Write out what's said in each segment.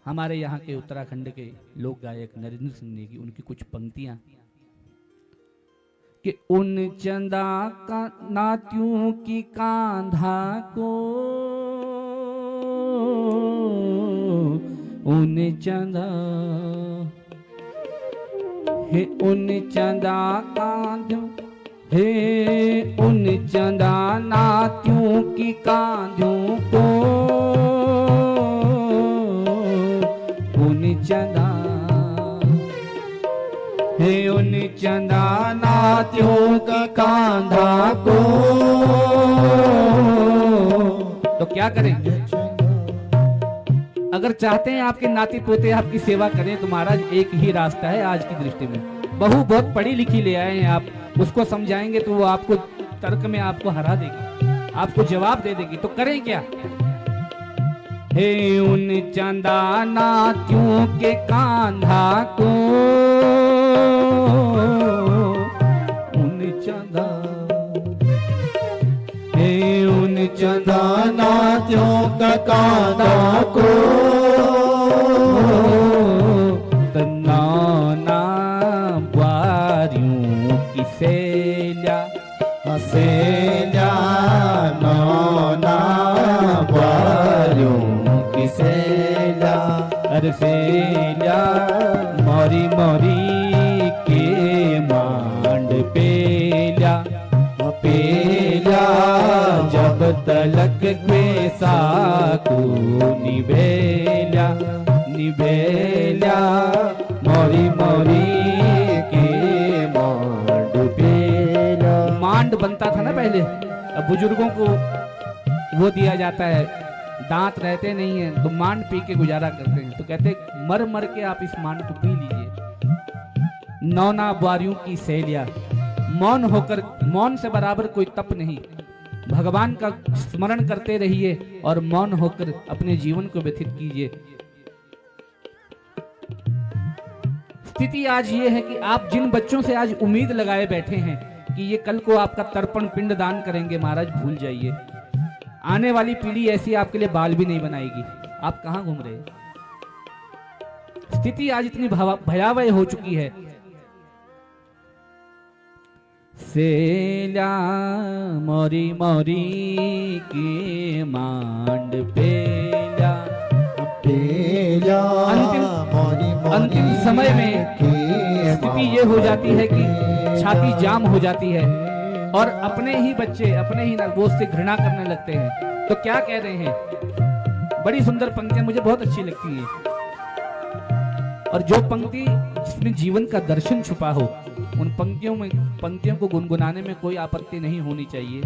हमारे यहाँ के उत्तराखंड के लोक गायक नरेंद्र सिंह ने की उनकी कुछ पंक्तियां कि उन चंदा का नातियों की कांधा को उन चंदा हे उन चंदा कांधों हे उन चंदा नातियों की कांधों को उन चंदा हे उन चंदा नातियों की कांधा को। तो क्या करें? अगर चाहते हैं आपके नाती पोते आपकी सेवा करें तो महाराज एक ही रास्ता है आज की दृष्टि में। बहू बहुत पढ़ी लिखी ले आए हैं आप, उसको समझाएंगे तो वो आपको तर्क में आपको हरा देगी, आपको जवाब दे देगी। तो करें क्या? हे उन चंदा नातियों के कांधा को उन चंदा हे उन चंदा नातियों का कांधा को तन्ना बारियों की सेल्या सेल्या नौना बारियों की सेल्या अरे सेल्या मोरी मोरी के मांड पेल्या पेल्या जब तलक के साकू निभेल्या निभेल्या मोरी मोरी के मांड पेल्या। मांड बनता था ना पहले, अब बुजुर्गों को वो दिया जाता है, दांत रहते नहीं है तो मांड पी के गुजारा करते हैं। तो कहते मर मर के आप इस मांड को पी लीजिए। नौना बारियों की सहेलिया, मौन होकर, मौन से बराबर कोई तप नहीं। भगवान का स्मरण करते रहिए और मौन होकर अपने जीवन को व्यतीत कीजिए। स्थिति आज ये है कि आप जिन बच्चों से आज उम्मीद लगाए बैठे हैं कि ये कल को आपका तर्पण पिंड दान करेंगे, महाराज भूल जाइए। आने वाली पीढ़ी ऐसी आपके लिए बाल भी नहीं बनाएगी। आप कहां घूम रहे हैं? स्थिति आज इतनी भयावह हो चुकी है। सेल्या मोरी मोरी की मांड पेल्या पेल्या। अंतिम समय में स्थिति ये हो जाती है कि छाती जाम हो जाती है और अपने ही बच्चे अपने ही वो से घृणा करने लगते हैं। तो क्या कह रहे हैं? बड़ी सुंदर पंक्तियां मुझे बहुत अच्छी लगती हैं, और जो पंक्ति जिसमें जीवन का दर्शन छुपा हो उन पंक्तियों को गुनगुनाने में कोई आपत्ति नहीं होनी चाहिए।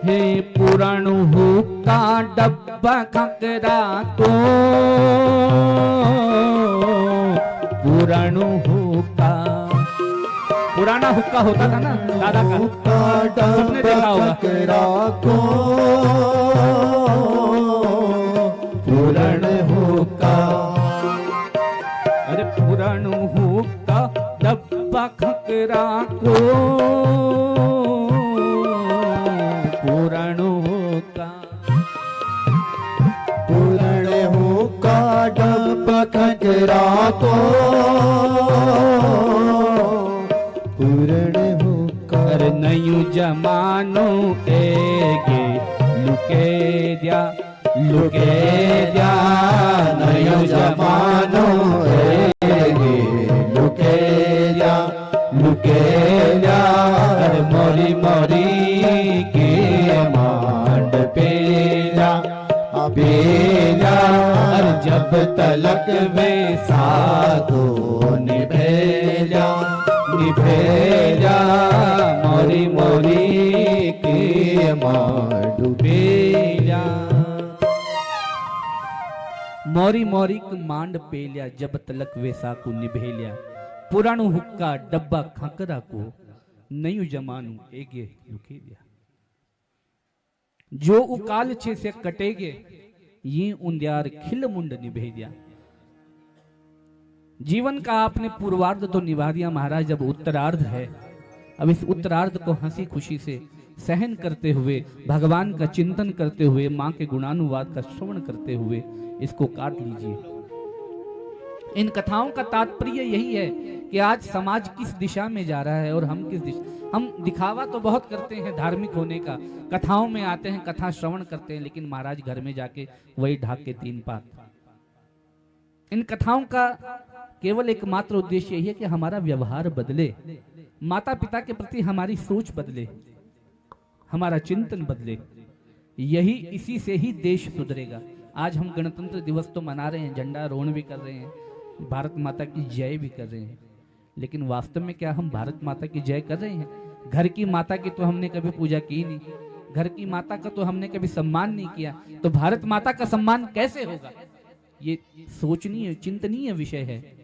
हे पुराण हुक्का डब्बा खकरा को पुराण हुक्का, पुराना हुक्का होता था ना दादा का, सबने देखा होगा। पुराण हुक्का अरे पुराण हुक्का डब्बा खकरा को पुराण हुक्का पुराण हुक्का डब्बा खकरा को पूर्ण होकर नयू जमानो एगे लुके दिया नयू जमानो एगे लुके दिया अरे मोरी मोरी के मांड पेला पेला अरे जब तलक वे साधो निभेला निभेला मोरी मोरी के मांड पेला। मोरी मोरी के मांड पेलिया जब तलक वैसा को निभेलिया पुराणु हुक्का डब्बा खाकरा को नयू जमानू एगे लुके दिया। जो उकाल छे से कटेगे ये उंद्यार खिल मुंड निभे दिया। जीवन का आपने पूर्वार्ध तो निभा दिया महाराज, जब उत्तरार्ध है अब इस उत्तरार्ध को हंसी खुशी से सहन करते हुए, भगवान का चिंतन करते हुए, मां के गुणानुवाद का श्रवण करते हुए इसको काट लीजिए। इन कथाओं का तात्पर्य यही है कि आज समाज किस दिशा में जा रहा है और हम किस दिशा। हम दिखावा तो बहुत करते हैं धार्मिक होने का, कथाओं में आते हैं, कथा श्रवण करते हैं, लेकिन महाराज घर में जाके वही ढाक के 3 पात। इन कथाओं का केवल एकमात्र उद्देश्य यही है कि हमारा व्यवहार बदले, माता पिता के प्रति हमारी सोच बदले, हमारा चिंतन बदले। यही, इसी से ही देश सुधरेगा। आज हम गणतंत्र दिवस तो मना रहे हैं, झंडारोहण भी कर रहे हैं, भारत माता की जय भी कर रहे हैं, लेकिन वास्तव में क्या हम भारत माता की जय कर रहे हैं? घर की माता की तो हमने कभी पूजा की नहीं, घर की माता का तो हमने कभी सम्मान नहीं किया, तो भारत माता का सम्मान कैसे होगा? ये सोचनीय, चिंतनीय विषय है।